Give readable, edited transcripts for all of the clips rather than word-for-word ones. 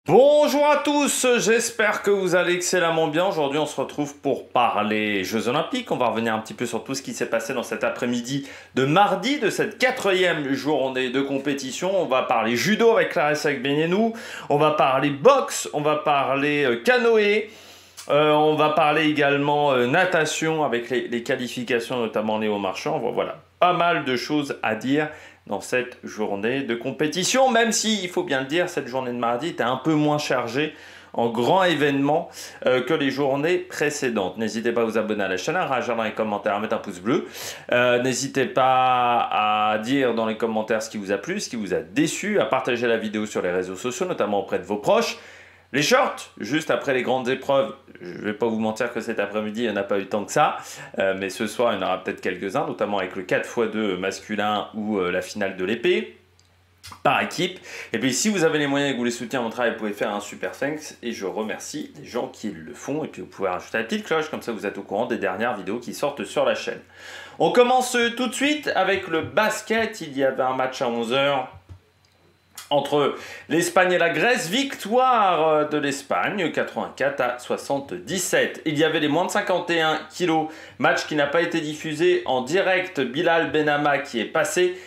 Bonjour à tous, j'espère que vous allez excellemment bien. Aujourd'hui, on se retrouve pour parler Jeux Olympiques. On va revenir un petit peu sur tout ce qui s'est passé dans cet après-midi de mardi, de cette quatrième journée de compétition. On va parler judo avec Clarissa Agbenienou, on va parler boxe, on va parler canoë. On va parler également natation avec les qualifications, notamment Léo Marchand. Voilà, pas mal de choses à dire dans cette journée de compétition, même si, il faut bien le dire, cette journée de mardi était un peu moins chargée en grands événements que les journées précédentes. N'hésitez pas à vous abonner à la chaîne, à réagir dans les commentaires, à mettre un pouce bleu. N'hésitez pas à dire dans les commentaires ce qui vous a plu, ce qui vous a déçu, à partager la vidéo sur les réseaux sociaux, notamment auprès de vos proches. Les shorts, juste après les grandes épreuves, je ne vais pas vous mentir que cet après-midi, il n'y en a pas eu tant que ça, mais ce soir, il y en aura peut-être quelques-uns, notamment avec le 4x2 masculin ou la finale de l'épée, par équipe. Et puis si vous avez les moyens et que vous voulez soutenir mon travail, vous pouvez faire un super thanks, et je remercie les gens qui le font, et puis vous pouvez rajouter la petite cloche, comme ça vous êtes au courant des dernières vidéos qui sortent sur la chaîne. On commence tout de suite avec le basket. Il y avait un match à 11 h entre l'Espagne et la Grèce, victoire de l'Espagne, 84 à 77. Il y avait les moins de 51 kilos, match qui n'a pas été diffusé en direct. Bilal Benama qui est passé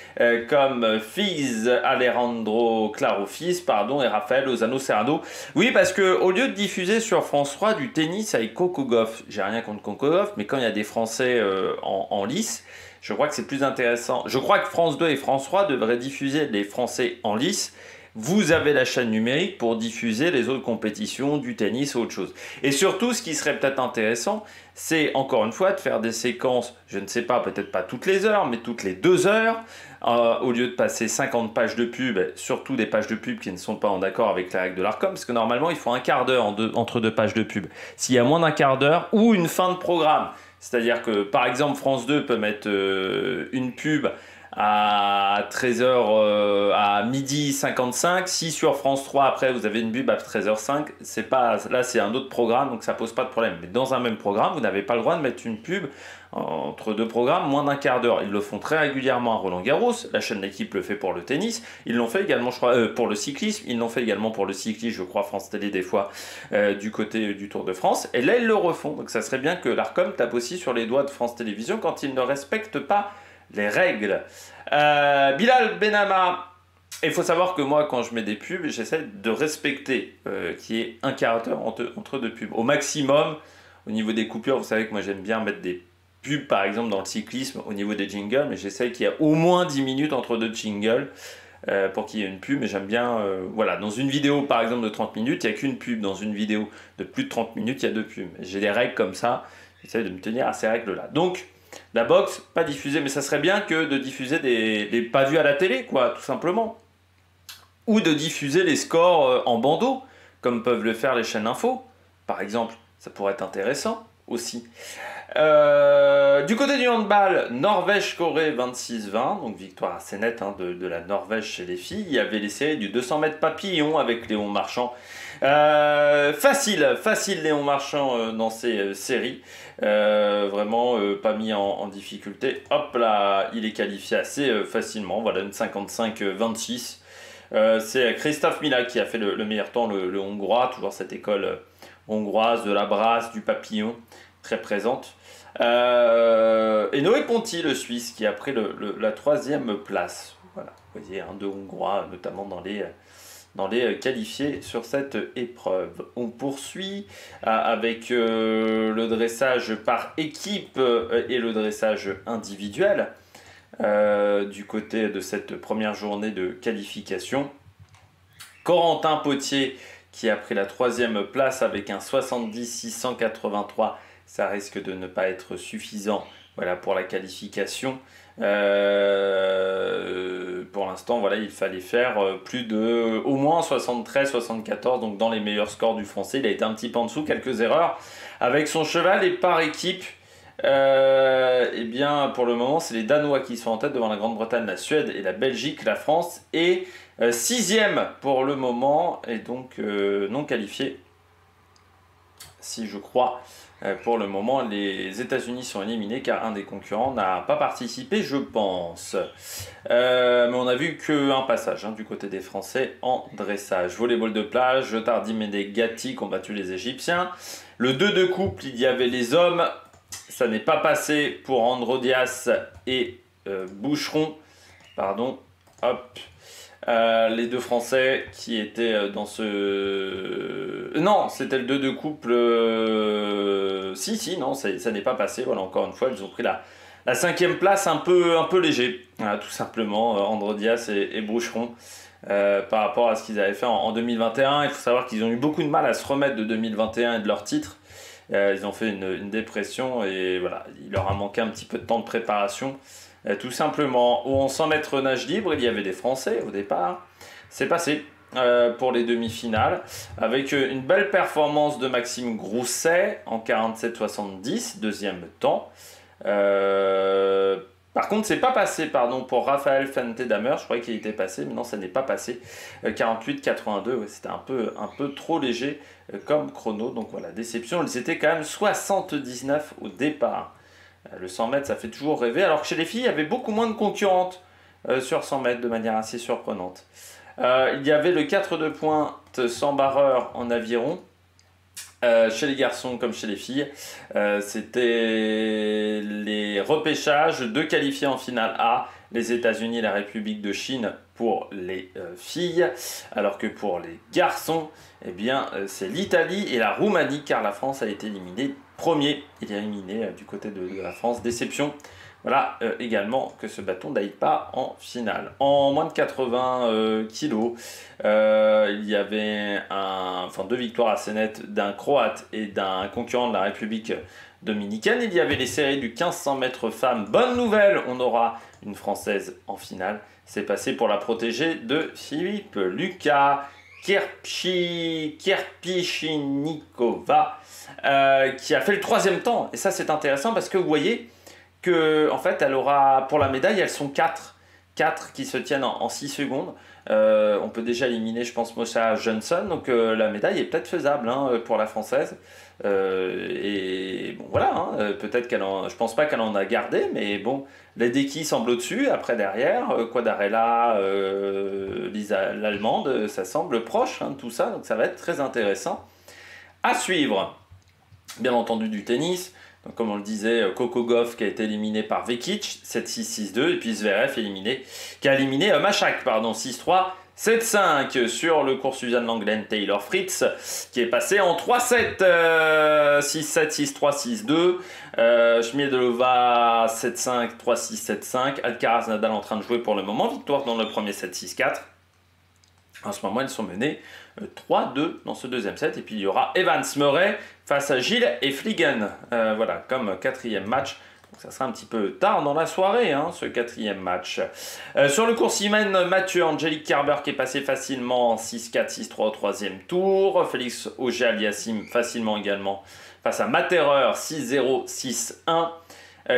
comme fils Alejandro Claro fils, pardon, et Rafael Lozano Serrano. Oui, parce que au lieu de diffuser sur France 3 du tennis avec Coco Gauff, j'ai rien contre Coco Gauff, mais quand il y a des Français en lice, je crois que c'est plus intéressant. Je crois que France 2 et France 3 devraient diffuser les Français en lice. Vous avez la chaîne numérique pour diffuser les autres compétitions, du tennis ou autre chose. Et surtout, ce qui serait peut-être intéressant, c'est encore une fois de faire des séquences, je ne sais pas, peut-être pas toutes les heures, mais toutes les 2 heures, au lieu de passer 50 pages de pub, surtout des pages de pub qui ne sont pas en accord avec les règles de l'ARCOM, parce que normalement, il faut un quart d'heure entre 2 pages de pub. S'il y a moins d'un quart d'heure ou une fin de programme, c'est-à-dire que, par exemple, France 2 peut mettre une pub à 13h, à midi 55. Si sur France 3, après, vous avez une pub à 13h05, c'est pas, là, c'est un autre programme, donc ça pose pas de problème. Mais dans un même programme, vous n'avez pas le droit de mettre une pub entre deux programmes moins d'un quart d'heure. Ils le font très régulièrement à Roland-Garros. La chaîne L'équipe le fait pour le tennis. Ils l'ont fait également, je crois, pour le cyclisme. Ils l'ont fait également pour le cyclisme, je crois, France Télé des fois, du côté du Tour de France. Et là, ils le refont. Donc ça serait bien que l'ARCOM tape aussi sur les doigts de France Télévisions quand ils ne respectent pas les règles. Bilal Benama. Il faut savoir que moi, quand je mets des pubs, j'essaie de respecter qu'il y ait un quart d'heure entre deux pubs. Au maximum, au niveau des coupures, vous savez que moi j'aime bien mettre des pubs, par exemple dans le cyclisme, au niveau des jingles, mais j'essaie qu'il y ait au moins 10 minutes entre deux jingles pour qu'il y ait une pub. Mais j'aime bien, voilà, dans une vidéo par exemple de 30 minutes, il n'y a qu'une pub. Dans une vidéo de plus de 30 minutes, il y a deux pubs. J'ai des règles comme ça, j'essaie de me tenir à ces règles-là. Donc, la boxe, pas diffusée, mais ça serait bien que de diffuser des pas vus à la télé, quoi, tout simplement. Ou de diffuser les scores en bandeau, comme peuvent le faire les chaînes info, par exemple. Ça pourrait être intéressant aussi. Du côté du handball, Norvège-Corée 26-20, donc victoire assez nette de la Norvège chez les filles. Il y avait les séries du 200 mètres papillon avec Léon Marchand. Facile Léon Marchand dans ces séries. Vraiment pas mis en difficulté. Hop là, il est qualifié assez facilement. Voilà, une 55-26. C'est Christophe Mila qui a fait le meilleur temps, le hongrois, toujours cette école hongroise de la brasse, du papillon, très présente. Et Noé Ponty, le Suisse, qui a pris la 3e place. Voilà, vous voyez, deux hongrois, notamment dans les qualifiés sur cette épreuve. On poursuit avec le dressage par équipe et le dressage individuel. Du côté de cette première journée de qualification, Corentin Potier qui a pris la 3e place avec un 70-683, ça risque de ne pas être suffisant, voilà, pour la qualification. Pour l'instant, voilà, il fallait faire plus de au moins 73-74, donc dans les meilleurs scores du français. Il a été un petit peu en dessous, quelques erreurs avec son cheval. Et par équipe, eh bien, pour le moment, c'est les Danois qui sont en tête devant la Grande-Bretagne, la Suède et la Belgique. La France est 6e pour le moment et donc non qualifiée si je crois. Pour le moment, les États-Unis sont éliminés car un des concurrents n'a pas participé, je pense. Mais on a vu qu'un passage du côté des Français en dressage. Volleyball de plage, Tardim et des Gatti qui ont battu les Égyptiens. Le 2 de couple, il y avait les hommes. Ça n'est pas passé pour Androdias et Boucheron. Pardon. Hop. Les deux Français qui étaient dans ce... Non, c'était le 2 de couple... Si, non, ça n'est pas passé. Voilà, encore une fois, ils ont pris la 5e place un peu léger. Voilà, tout simplement, Androdias et Boucheron. Par rapport à ce qu'ils avaient fait en 2021. Il faut savoir qu'ils ont eu beaucoup de mal à se remettre de 2021 et de leur titre. Ils ont fait une dépression et voilà, il leur a manqué un petit peu de temps de préparation. Tout simplement, au 100 mètres nage libre, il y avait des Français au départ. C'est passé pour les demi-finales avec une belle performance de Maxime Grousset en 47,70, deuxième temps. Par contre, c'est pas passé pour Raphaël Fentedamer. Je croyais qu'il était passé, mais non, ça n'est pas passé. 48,82, ouais, c'était un peu trop léger comme chrono. Donc voilà, déception. Ils étaient quand même 79 au départ. Le 100 mètres, ça fait toujours rêver. Alors que chez les filles, il y avait beaucoup moins de concurrentes sur 100 mètres de manière assez surprenante. Il y avait le 4 de pointe 100 barreur en aviron. Chez les garçons comme chez les filles, c'était les repêchages de qualifiés en finale A, les États-Unis et la République de Chine pour les filles, alors que pour les garçons, eh bien, c'est l'Italie et la Roumanie, car la France a été éliminée premier. Il est éliminé du côté de la France, déception. Voilà également que ce bâton n'aille pas en finale. En moins de 80 kilos, il y avait deux victoires assez nettes d'un Croate et d'un concurrent de la République dominicaine. Il y avait les séries du 1500 mètres femmes. Bonne nouvelle, on aura une Française en finale. C'est passé pour la protégée de Philippe Lucas Kirpichinikova, qui a fait le 3e temps. Et ça, c'est intéressant parce que vous voyez que en fait elle aura pour la médaille, elles sont 4 qui se tiennent en 6 secondes. On peut déjà éliminer, je pense, Mosha Johnson, donc la médaille est peut-être faisable pour la française. Et bon voilà, peut-être je pense pas qu'elle en a gardé, mais bon, Ledecky semble au-dessus. Après derrière, Quadarella, Lisa l'allemande, ça semble proche tout ça, donc ça va être très intéressant à suivre. Bien entendu du tennis. Donc, comme on le disait, Coco Gauff qui a été éliminé par Vekic, 7-6, 6-2, et puis Zverev qui a éliminé Machak, 6-3, 7-5 sur le cours Suzanne Langlaine Taylor Fritz, qui est passé en 3-7, 6-7, 6-3, 6-2, Schmiedlova 7-5, 3-6, 7-5, Alcaraz Nadal en train de jouer pour le moment, victoire dans le premier 7-6-4. En ce moment, ils sont menés 3-2 dans ce deuxième set. Et puis, il y aura Evans Murray face à Gilles et Fliegen. Voilà, comme 4e match. Donc, ça sera un petit peu tard dans la soirée, ce 4e match. Sur le cours Simone Mathieu, Angélique Kerber qui est passé facilement 6-4, 6-3 au 3e tour. Félix Auger-Aliassime facilement également face à Materer 6-0, 6-1.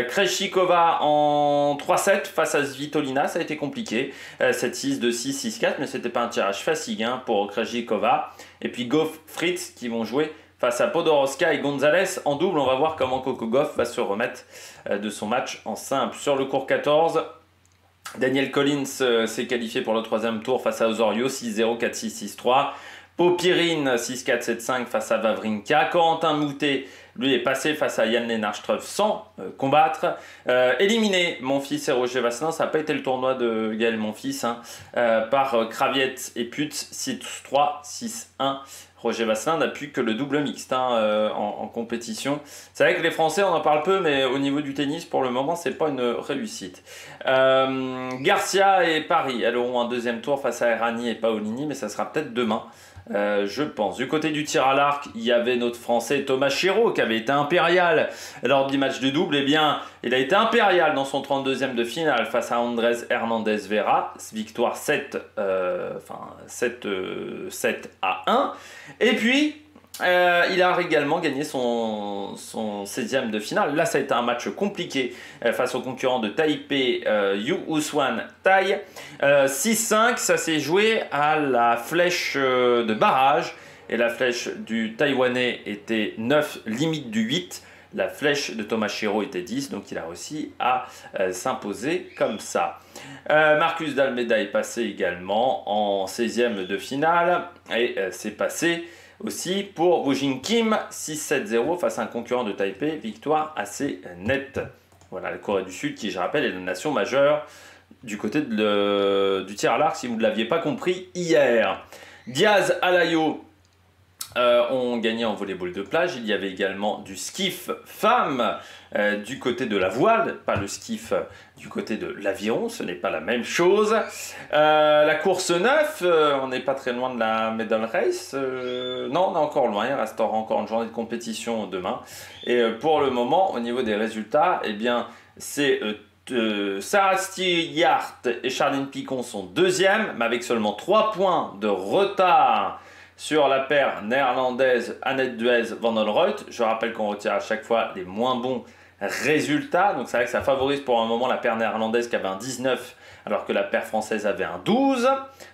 Krejcikova en 3-7 face à Svitolina, ça a été compliqué. 7-6, 2-6, 6-4, mais c'était pas un tirage facile pour Krejcikova. Et puis Gauff, Fritz qui vont jouer face à Podoroska et Gonzalez en double. On va voir comment Coco Gauff va se remettre de son match en simple. Sur le cours 14, Daniel Collins s'est qualifié pour le 3e tour face à Osorio, 6-0, 4-6, 6-3. Popirine 6-4, 7-5 face à Wawrinka. Corentin Moutet, lui, est passé face à Jan Lennart Struff sans combattre. Éliminé, Monfils et Roger Vasselin. Ça n'a pas été le tournoi de Gaël Monfils par Kraviet et Putz 6-3, 6-1. Roger Vasselin n'a plus que le double mixte en compétition. C'est vrai que les Français, on en parle peu, mais au niveau du tennis, pour le moment, c'est pas une réussite. Garcia et Paris, elles auront un 2e tour face à Errani et Paolini, mais ça sera peut-être demain. Je pense. Du côté du tir à l'arc, il y avait notre Français Thomas Chiraud qui avait été impérial lors du match de double. Eh bien, il a été impérial dans son 32e de finale face à Andrés Hernandez Vera. Victoire 7 à 1. Et puis, il a également gagné son 16e de finale. Là, ça a été un match compliqué face au concurrent de Taipei, Yu Uswan Tai. 6-5, ça s'est joué à la flèche de barrage. et la flèche du Taïwanais était 9, limite du 8. La flèche de Tomoshiro était 10, donc il a réussi à s'imposer comme ça. Marcus d'Almeida est passé également en 16e de finale et c'est passé aussi pour Woo Jin Kim 6-7-0 face à un concurrent de Taipei, victoire assez nette. Voilà, la Corée du Sud qui, je rappelle, est la nation majeure du côté du tir à l'arc si vous ne l'aviez pas compris hier. Diaz, Alayo ont gagné en volleyball de plage. Il y avait également du skiff femme du côté de la voile, pas le skiff du côté de l'aviron, ce n'est pas la même chose. La course 9, on n'est pas très loin de la medal race. Non, on est encore loin, il restera encore une journée de compétition demain. Et pour le moment, au niveau des résultats, eh bien, c'est Sarah Stewart et Charline Picon sont deuxièmes, mais avec seulement 3 points de retard sur la paire néerlandaise Annette Duez-Van Holroyd. Je rappelle qu'on retire à chaque fois les moins bons résultats. Donc c'est vrai que ça favorise pour un moment la paire néerlandaise qui avait un 19 alors que la paire française avait un 12.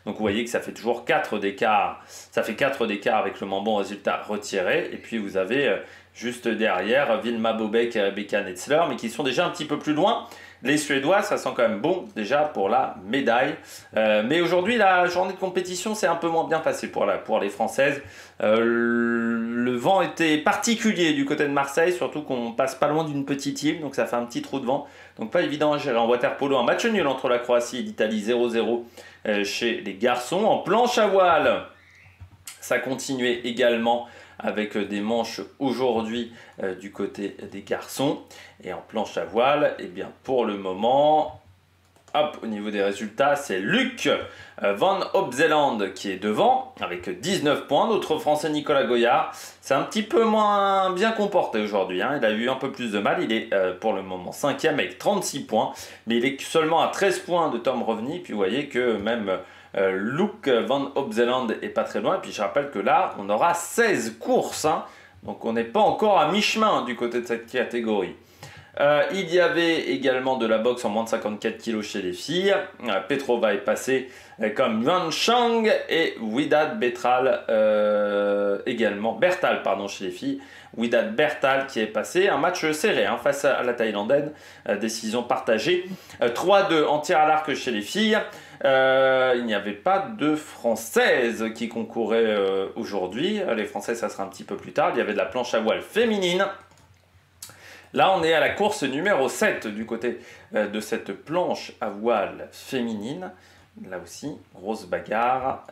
Donc vous voyez que ça fait toujours 4 d'écart. Ça fait 4 d'écart avec le moins bon résultat retiré. Et puis vous avez juste derrière Vilma Bobek et Rebecca Netzler, mais qui sont déjà un petit peu plus loin. Les Suédois, ça sent quand même bon déjà pour la médaille. Mais aujourd'hui, la journée de compétition s'est un peu moins bien passée pour les Françaises. Le vent était particulier du côté de Marseille, surtout qu'on passe pas loin d'une petite île, donc ça fait un petit trou de vent. Donc pas évident à gérer en water-polo. Un match nul entre la Croatie et l'Italie, 0-0 chez les garçons. En planche à voile, ça continuait également avec des manches aujourd'hui du côté des garçons. Et en planche à voile, eh bien pour le moment, hop, au niveau des résultats, c'est Luc Van Opzeland qui est devant avec 19 points. Notre Français Nicolas Goyard, c'est un petit peu moins bien comporté aujourd'hui. Hein. Il a eu un peu plus de mal. Il est pour le moment 5e avec 36 points. Mais il est seulement à 13 points de Tom Reveny. Puis vous voyez que même Luc Van Opzeland est pas très loin. Et puis je rappelle que là, on aura 16 courses. Hein. Donc on n'est pas encore à mi-chemin du côté de cette catégorie. Il y avait également de la boxe en moins de 54 kg chez les filles. Petrova est passée comme Yuan Chang et Widad Bertal également. Bertal, pardon, chez les filles. Widad Bertal qui est passé. Un match serré hein, face à la Thaïlandaise. Décision partagée. 3-2 en tir à l'arc chez les filles. Il n'y avait pas de Françaises qui concouraient aujourd'hui. Les Françaises, ça sera un petit peu plus tard. Il y avait de la planche à voile féminine. Là, on est à la course numéro 7 du côté de cette planche à voile féminine. Là aussi, grosse bagarre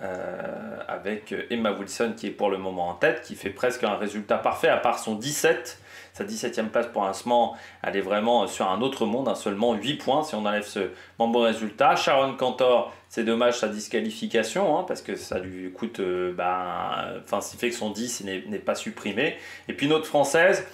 avec Emma Wilson qui est pour le moment en tête, qui fait presque un résultat parfait à part son 17. Sa 17e place pour l'instant, elle est vraiment sur un autre monde, hein, seulement 8 points si on enlève ce bon résultat. Sharon Cantor, c'est dommage sa disqualification, hein, parce que ça lui coûte, ça fait que son 10 n'est pas supprimé. Et puis notre Française,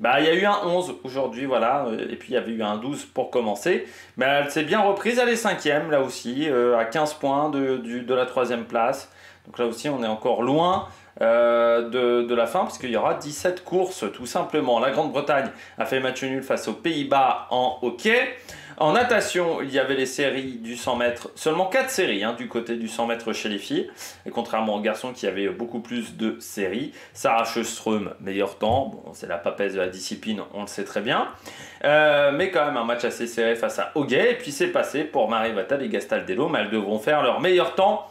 il y a eu un 11 aujourd'hui, voilà, et puis il y avait eu un 12 pour commencer. Mais elle s'est bien reprise, elle est 5e là aussi, à 15 points de la 3e place. Donc là aussi, on est encore loin de la fin, parce qu'il y aura 17 courses tout simplement. La Grande-Bretagne a fait match nul face aux Pays-Bas en hockey. En natation, il y avait les séries du 100 mètres, seulement 4 séries hein, du côté du 100 mètres chez les filles, et contrairement aux garçons qui avaient beaucoup plus de séries. Sarah Sjöström, meilleur temps, bon, c'est la papesse de la discipline, on le sait très bien, mais quand même un match assez serré face à Hoguet, et puis c'est passé pour Marie Vatal et Gastaldello, mais elles devront faire leur meilleur temps.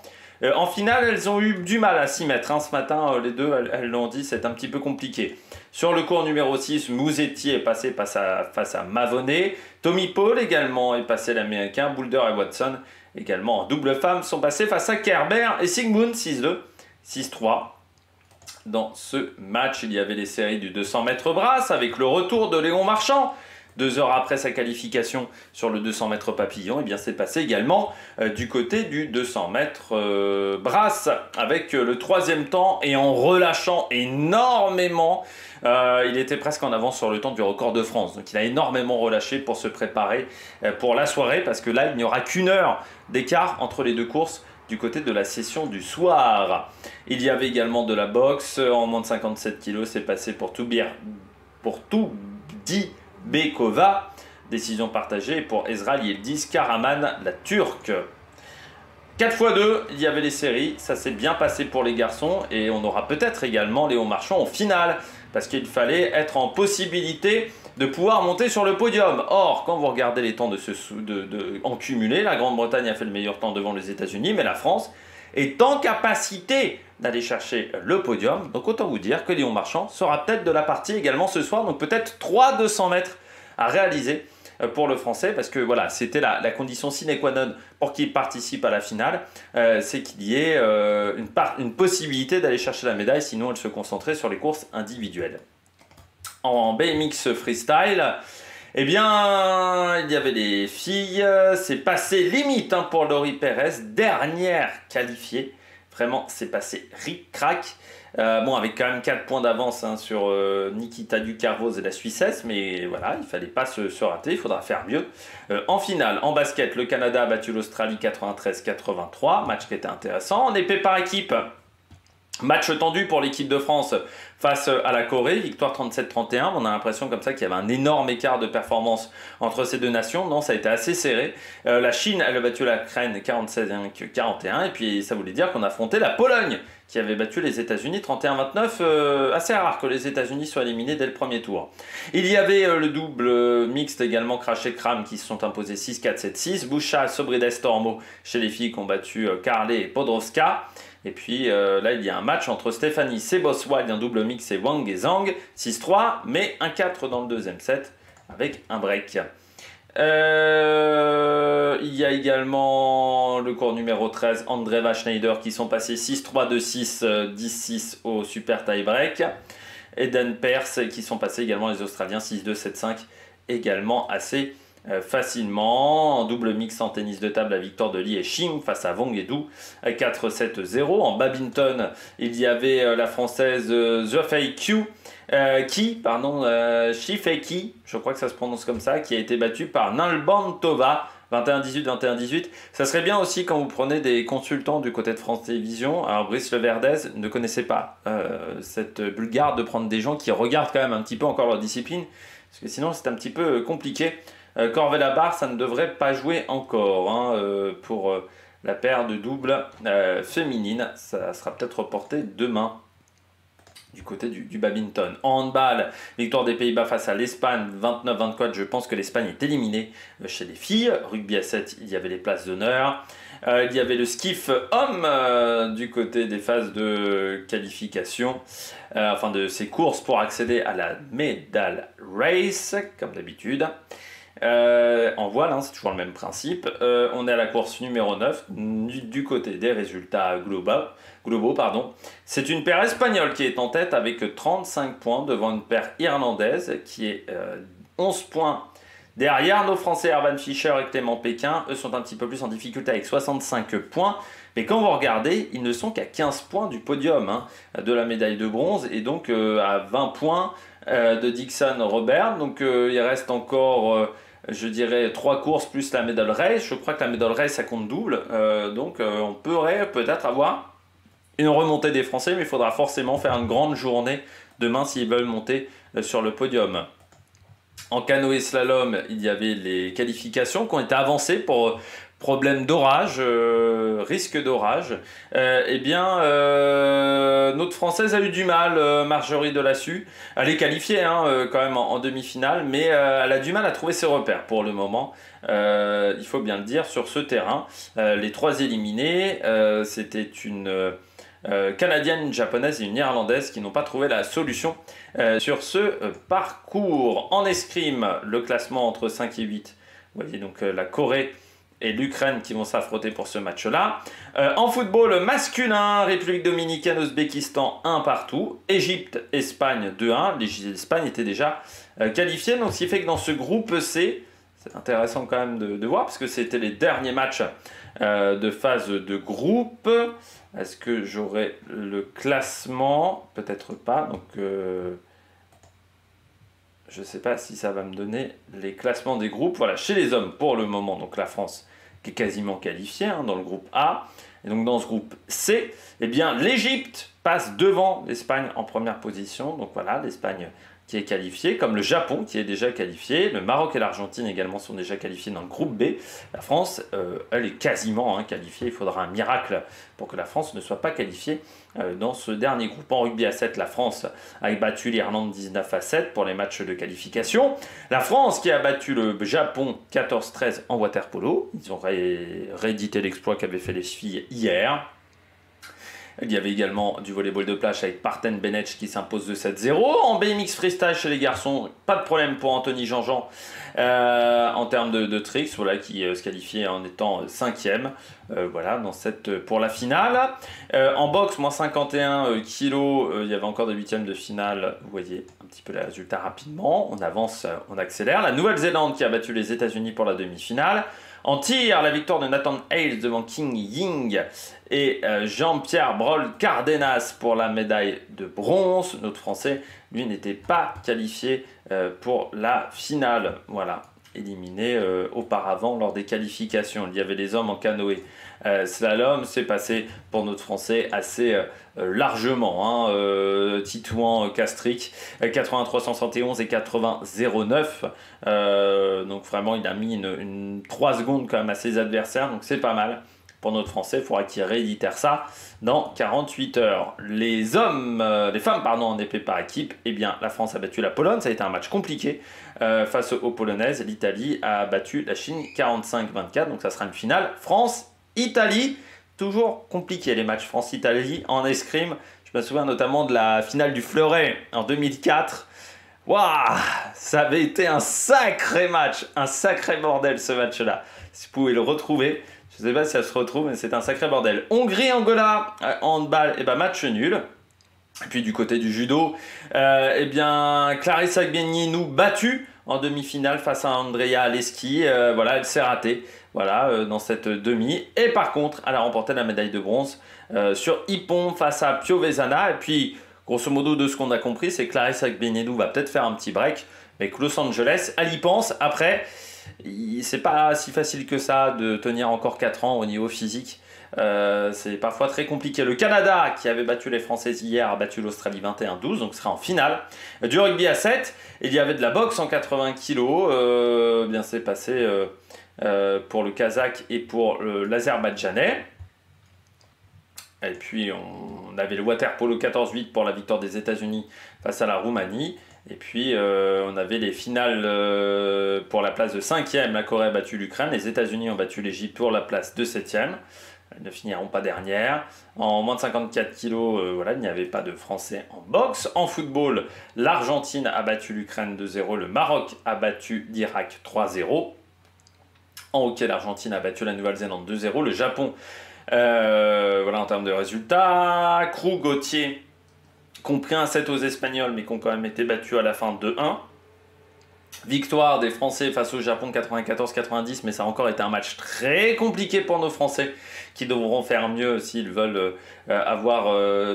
En finale, elles ont eu du mal à s'y mettre. Hein. Ce matin, les deux, elles l'ont dit, c'est un petit peu compliqué. Sur le cours numéro 6, Musetti est passé face à Mavonnet. Tommy Paul également est passé l'américain. Boulder et Watson également en double femme sont passés face à Kerber et Sigmund 6-2, 6-3. Dans ce match, il y avait les séries du 200 mètres brasse avec le retour de Léon Marchand. 2 heures après sa qualification sur le 200 mètres papillon, et bien c'est passé également du côté du 200 mètres brasse avec le 3e temps et en relâchant énormément. Il était presque en avance sur le temps du record de France, donc il a énormément relâché pour se préparer pour la soirée, parce que là il n'y aura qu'une heure d'écart entre les deux courses du côté de la session du soir. Il y avait également de la boxe en moins de 57 kg, c'est passé pour Toudi Bekova, décision partagée pour Ezra Yildiz Karaman, la Turque. 4 x 2, il y avait les séries, ça s'est bien passé pour les garçons et on aura peut-être également Léon Marchand en finale parce qu'il fallait être en possibilité de pouvoir monter sur le podium. Or, quand vous regardez les temps en cumulé, la Grande-Bretagne a fait le meilleur temps devant les États-Unis, mais la France est en capacité d'aller chercher le podium. Donc autant vous dire que Léon Marchand sera peut-être de la partie également ce soir, donc peut-être 3 200 mètres à réaliser pour le Français, parce que voilà, c'était la condition sine qua non pour qu'il participe à la finale, c'est qu'il y ait une possibilité d'aller chercher la médaille, sinon elle se concentrait sur les courses individuelles. En BMX freestyle, eh bien, il y avait les filles, c'est passé limite pour Laurie Pérez, dernière qualifiée. Vraiment, c'est passé ric-crac. Bon, avec quand même 4 points d'avance sur Nikita Ducarvoz et la Suissesse, mais voilà, il ne fallait pas se rater, il faudra faire mieux. En finale, en basket, le Canada a battu l'Australie 93-83, match qui était intéressant. En épée par équipe, match tendu pour l'équipe de France face à la Corée, victoire 37-31. On a l'impression comme ça qu'il y avait un énorme écart de performance entre ces deux nations. Non, ça a été assez serré. La Chine, elle a battu la Ukraine 47-41. Et puis ça voulait dire qu'on affrontait la Pologne qui avait battu les États-Unis 31-29. Assez rare que les États-Unis soient éliminés dès le premier tour. Il y avait le double mixte également, Craché-Kram qui se sont imposés 6-4, 7-6. Boucha, Sobrides, Tormo chez les filles qui ont battu Carlet et Podroska. Et puis là, il y a un match entre Stéphanie Seboswag, un double mix, et Wang et Zhang, 6-3, mais 1-4 dans le deuxième set, avec un break. Il y a également le cours numéro 13, Andreva Schneider, qui sont passés 6-3, 2-6, 10-6 au super tie-break. Eden Peirce, qui sont passés également les Australiens, 6-2, 7-5, également assez facilement. En double mix en tennis de table, la victoire de Li et Xing face à Wang et Du, 4-7-0. En badminton, il y avait la française Shifei Ki, je crois que ça se prononce comme ça, qui a été battue par Nalbantova 21-18, 21-18. Ça serait bien aussi quand vous prenez des consultants du côté de France Télévisions. Alors Brice Leverdez ne connaissait pas cette bulgare, de prendre des gens qui regardent quand même un petit peu encore leur discipline, parce que sinon c'est un petit peu compliqué. Corvée-Labarre, ça ne devrait pas jouer encore pour la paire de double féminine. Ça sera peut-être reporté demain du côté du badminton. En handball, victoire des Pays-Bas face à l'Espagne, 29-24. Je pense que l'Espagne est éliminée chez les filles. Rugby à 7, il y avait les places d'honneur. Il y avait le skiff homme du côté des phases de qualification, enfin de ces courses pour accéder à la medal race, comme d'habitude. En voile, c'est toujours le même principe. On est à la course numéro 9 du côté des résultats globaux. C'est une paire espagnole qui est en tête avec 35 points devant une paire irlandaise qui est 11 points derrière. Nos Français Erwan Fischer et Clément Pékin, eux, sont un petit peu plus en difficulté avec 65 points. Mais quand vous regardez, ils ne sont qu'à 15 points du podium de la médaille de bronze et donc à 20 points de Dixon Robert. Donc il reste encore... je dirais 3 courses plus la medal race. Je crois que la medal race ça compte double. Donc on pourrait peut-être avoir une remontée des Français, mais il faudra forcément faire une grande journée demain s'ils veulent monter sur le podium. En canoë slalom, il y avait les qualifications qui ont été avancées pour problème d'orage, risque d'orage. Notre Française a eu du mal, Marjorie Delassus. Elle est qualifiée quand même en demi-finale, mais elle a du mal à trouver ses repères pour le moment. Il faut bien le dire, sur ce terrain. Les 3 éliminés, c'était une Canadienne, une Japonaise et une Irlandaise qui n'ont pas trouvé la solution sur ce parcours. En escrime, le classement entre 5 et 8. Vous voyez donc la Corée et l'Ukraine qui vont s'affronter pour ce match-là. En football masculin, République dominicaine, Ouzbékistan 1 partout. Égypte, Espagne 2-1. L'Espagne était déjà qualifiée. Donc ce qui fait que dans ce groupe C, c'est intéressant quand même de voir parce que c'était les derniers matchs de phase de groupe. Est-ce que j'aurai le classement? Peut-être pas. Donc je ne sais pas si ça va me donner les classements des groupes. Voilà, chez les hommes pour le moment, donc la France qui est quasiment qualifiée dans le groupe A. Et donc dans ce groupe C, eh bien l'Égypte passe devant l'Espagne en première position. Donc voilà, l'Espagne qui est qualifié, comme le Japon qui est déjà qualifié. Le Maroc et l'Argentine également sont déjà qualifiés dans le groupe B. La France, elle est quasiment qualifiée. Il faudra un miracle pour que la France ne soit pas qualifiée dans ce dernier groupe. En rugby à 7, la France a battu l'Irlande 19-7 pour les matchs de qualification. La France qui a battu le Japon 14-13 en water-polo. Ils ont réédité l'exploit qu'avaient fait les filles hier. Il y avait également du volleyball de plage avec Parten Benech qui s'impose de 7-0. En BMX freestyle chez les garçons, pas de problème pour Anthony Jean-Jean en termes de tricks, voilà, qui se qualifiait en étant 5e voilà, pour la finale. En boxe, moins 51 kilos, il y avait encore des 8e de finale. Vous voyez un petit peu les résultats rapidement. On avance, on accélère. La Nouvelle-Zélande qui a battu les États-Unis pour la demi-finale. En tir, la victoire de Nathan Hales devant King Ying et Jean-Pierre Broll-Cardenas pour la médaille de bronze. Notre Français, lui, n'était pas qualifié pour la finale. Voilà, éliminé auparavant lors des qualifications. Il y avait les hommes en canoë. Slalom, c'est passé pour notre Français assez largement. Titouan Castric, 83-71 et 80-09. Donc vraiment, il a mis 3 secondes quand même à ses adversaires. Donc c'est pas mal pour notre Français. Il faudra qu'il rééditère ça dans 48 heures. Les femmes en épée par équipe, eh bien, la France a battu la Pologne. Ça a été un match compliqué face aux Polonaises. L'Italie a battu la Chine 45-24. Donc ça sera une finale France-Italie. Toujours compliqué les matchs France-Italie en escrime. Je me souviens notamment de la finale du Fleuret en 2004. Waouh, ça avait été un sacré match, un sacré bordel ce match-là. Si vous pouvez le retrouver, je ne sais pas si ça se retrouve, mais c'est un sacré bordel. Hongrie-Angola, handball, match nul. Et puis du côté du judo, Clarissa Agbenienou battue en demi-finale face à Andrea Aleski. Voilà, elle s'est ratée dans cette demi. Et par contre, elle a remporté la médaille de bronze sur Ippon face à Piovesana. Et puis, grosso modo, de ce qu'on a compris, c'est que Clarissa Agbenienou va peut-être faire un petit break. Mais que Los Angeles, elle y pense. Après, c'est pas si facile que ça de tenir encore 4 ans au niveau physique. C'est parfois très compliqué. Le Canada, qui avait battu les Françaises hier, a battu l'Australie 21-12, donc sera en finale. Du rugby à 7, il y avait de la boxe en 80 kg. Bien c'est passé pour le Kazakh et pour l'Azerbaïdjanais. Et puis on avait le water polo 14-8 pour la victoire des États-Unis face à la Roumanie. Et puis on avait les finales pour la place de 5e. La Corée a battu l'Ukraine, les États-Unis ont battu l'Égypte pour la place de 7e. Elles ne finiront pas dernière. En moins de 54 kg, il n'y avait pas de Français en boxe. En football, l'Argentine a battu l'Ukraine 2-0. Le Maroc a battu l'Irak 3-0. En hockey, l'Argentine a battu la Nouvelle-Zélande 2-0. Le Japon, en termes de résultats. Krug, Gauthier, qui ont pris un 7 aux Espagnols, mais qui ont quand même été battus à la fin 2-1. Victoire des Français face au Japon 94-90, mais ça a encore été un match très compliqué pour nos Français qui devront faire mieux s'ils veulent avoir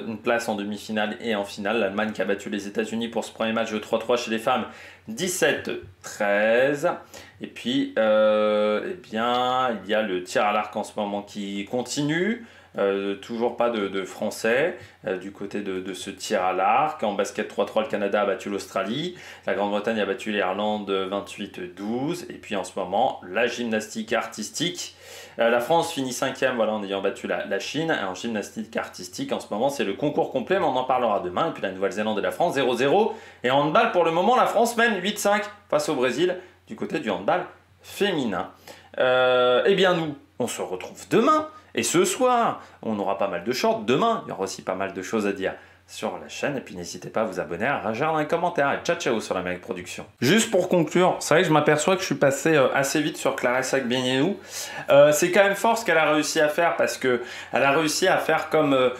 une place en demi-finale et en finale. L'Allemagne qui a battu les États-Unis pour ce premier match de 3-3 chez les femmes 17-13. Et puis, il y a le tir à l'arc en ce moment qui continue. Toujours pas de Français du côté de ce tir à l'arc. En basket 3-3, le Canada a battu l'Australie. La Grande-Bretagne a battu l'Irlande 28-12. Et puis en ce moment, la gymnastique artistique. La France finit 5e en ayant battu la Chine. Et en gymnastique artistique, en ce moment, c'est le concours complet, mais on en parlera demain. Et puis la Nouvelle-Zélande et la France 0-0. Et en handball, pour le moment, la France mène 8-5 face au Brésil du côté du handball féminin. Nous, on se retrouve demain. Et ce soir, on aura pas mal de shorts. Demain, il y aura aussi pas mal de choses à dire sur la chaîne. Et puis n'hésitez pas à vous abonner, à réagir dans les commentaires. Et ciao sur l'Amérique Production. Juste pour conclure, c'est vrai que je m'aperçois que je suis passé assez vite sur Clarissa Agbenienou. C'est quand même fort ce qu'elle a réussi à faire, parce qu'elle a réussi à faire comme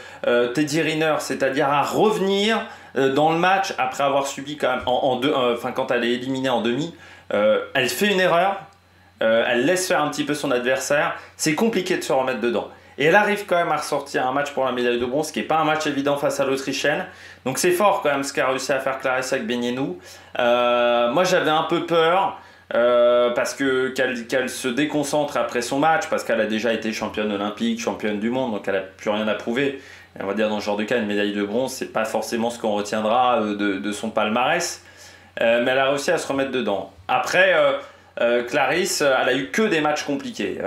Teddy Riner, c'est-à-dire à revenir dans le match après avoir subi quand même quand elle est éliminée en demi. Elle fait une erreur. Elle laisse faire un petit peu son adversaire, c'est compliqué de se remettre dedans. Et elle arrive quand même à ressortir un match pour la médaille de bronze, qui n'est pas un match évident face à l'Autrichienne. Donc c'est fort quand même ce qu'a réussi à faire Clarissa Agbenienou. Moi j'avais un peu peur parce qu'elle se déconcentre après son match, parce qu'elle a déjà été championne olympique, championne du monde, donc elle n'a plus rien à prouver. Et on va dire dans ce genre de cas, une médaille de bronze, c'est pas forcément ce qu'on retiendra de son palmarès. mais elle a réussi à se remettre dedans. Après, Clarisse, elle a eu que des matchs compliqués.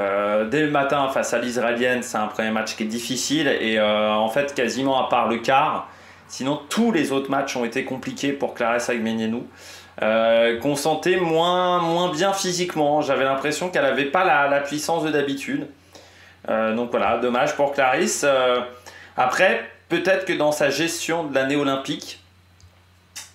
Dès le matin, face à l'Israélienne, c'est un premier match qui est difficile. Et en fait, quasiment à part le quart, sinon tous les autres matchs ont été compliqués pour Clarisse Agbenienou. Qu'on sentait moins bien physiquement. J'avais l'impression qu'elle n'avait pas la puissance de d'habitude. Donc voilà, dommage pour Clarisse. Après, peut-être que dans sa gestion de l'année olympique,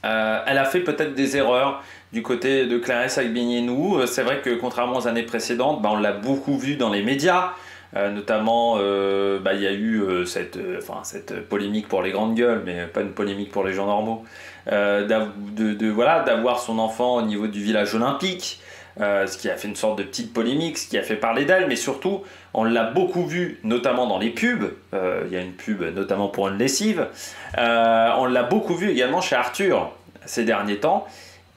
elle a fait peut-être des erreurs du côté de Clarisse Agbenienou. C'est vrai que contrairement aux années précédentes, on l'a beaucoup vu dans les médias. Notamment, il y a eu cette polémique pour les grandes gueules, mais pas une polémique pour les gens normaux, d'avoir son enfant au niveau du village olympique, ce qui a fait une sorte de petite polémique, ce qui a fait parler d'elle, mais surtout, on l'a beaucoup vu, notamment dans les pubs, il y a une pub notamment pour une lessive, on l'a beaucoup vu également chez Arthur ces derniers temps,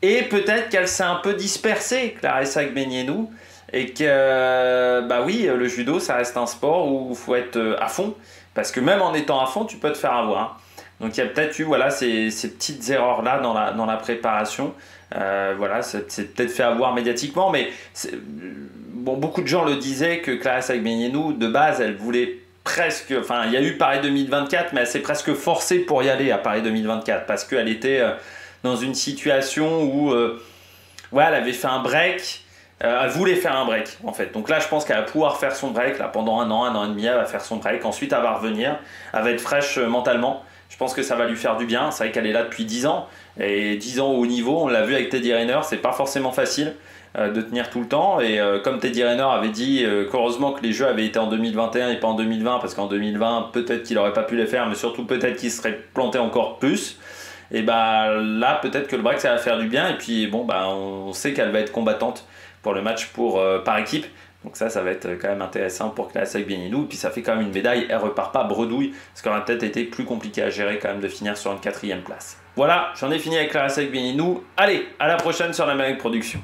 et peut-être qu'elle s'est un peu dispersée, Clarisse Agbenienou, et que, oui, le judo, ça reste un sport où il faut être à fond, parce que même en étant à fond, tu peux te faire avoir. Donc il y a peut-être eu ces petites erreurs-là dans la préparation. C'est peut-être fait avoir médiatiquement, mais beaucoup de gens le disaient que Clarisse Agbenienou, de base, elle voulait presque... Enfin, il y a eu Paris 2024, mais elle s'est presque forcée pour y aller à Paris 2024, parce qu'elle était dans une situation où elle avait fait un break. Elle voulait faire un break en fait, donc là je pense qu'elle va pouvoir faire son break là, pendant un an et demi, elle va faire son break, ensuite elle va revenir, elle va être fraîche mentalement, je pense que ça va lui faire du bien. C'est vrai qu'elle est là depuis 10 ans, et 10 ans au haut niveau, on l'a vu avec Teddy Riner, c'est pas forcément facile de tenir tout le temps, et comme Teddy Riner avait dit qu'heureusement que les jeux avaient été en 2021 et pas en 2020, parce qu'en 2020 peut-être qu'il aurait pas pu les faire, mais surtout peut-être qu'il serait planté encore plus. Et là peut-être que le break ça va faire du bien, et puis on sait qu'elle va être combattante pour le match par équipe. Donc ça va être quand même intéressant pour Clarisse Agbenienou. Et puis ça fait quand même une médaille, elle repart pas bredouille, ce qui aurait peut-être été plus compliqué à gérer quand même de finir sur une 4e place. Voilà, j'en ai fini avec Clarisse Agbenienou. Allez, à la prochaine sur l'Amérique Production.